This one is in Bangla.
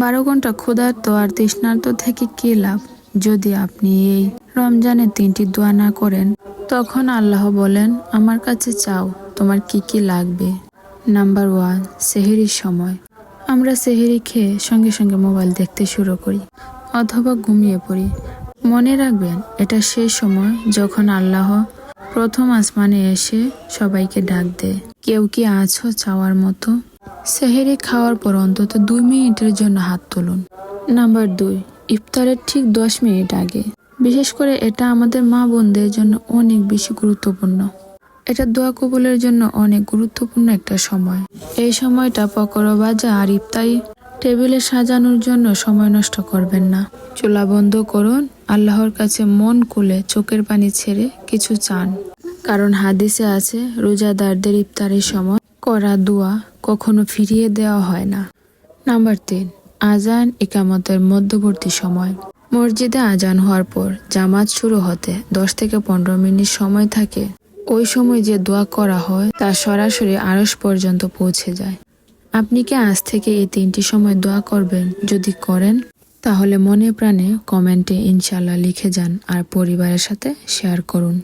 12 ঘন্টা ক্ষুধার্ত আর তৃষ্ণার্ত থেকে কি লাভ যদি আপনি এই রমজানে 3টি দোয়া না করেন। তখন আল্লাহ বলেন, আমার কাছে চাও তোমার কি কি লাগবে। নাম্বার 1, সেহরির সময়। আমরা সেহরি খেয়ে সঙ্গে সঙ্গে মোবাইল দেখতে শুরু করি অথবা ঘুমিয়ে পড়ি। মনে রাখবেন, এটা সেই সময় যখন আল্লাহ প্রথম আসমানে এসে সবাইকে ডাক দেয়, কেউ কি আছো চাওয়ার মতো। সেহরি খাওয়ার পর অন্তত 2 মিনিটের জন্য হাত তুলুন। নাম্বার 2, ইফতারের ঠিক 10 মিনিট আগে। বিশেষ করে এটা আমাদের মা বোনদের জন্য অনেক বেশি গুরুত্বপূর্ণ। এটা দোয়া কবুলের জন্য অনেক গুরুত্বপূর্ণ একটা সময়। এই সময়টা পকোড়া ভাজা আর ইফতারি টেবিলে সাজানোর জন্য সময় নষ্ট করবেন না। চুলা বন্ধ করুন, আল্লাহর কাছে মন খুলে চোখের পানি ছেড়ে কিছু চান। কারণ হাদিসে আছে, রোজাদারদের ইফতারের সময় করা দোয়া কখনো ফিরিয়ে দেওয়া হয় না। নাম্বার 3, আজান ইকামতের মধ্যবর্তী সময়। মসজিদে আজান হওয়ার পর জামাত শুরু হতে 10 থেকে 15 মিনিট সময় থাকে। ওই সময় যে দোয়া করা হয় তা সরাসরি আরশ পর্যন্ত পৌঁছে যায়। আপনি কি আজ থেকে এই 3টি সময় দোয়া করবেন? যদি করেন তাহলে মনে প্রাণে কমেন্টে ইনশাআল্লাহ লিখে যান আর পরিবারের সাথে শেয়ার করুন।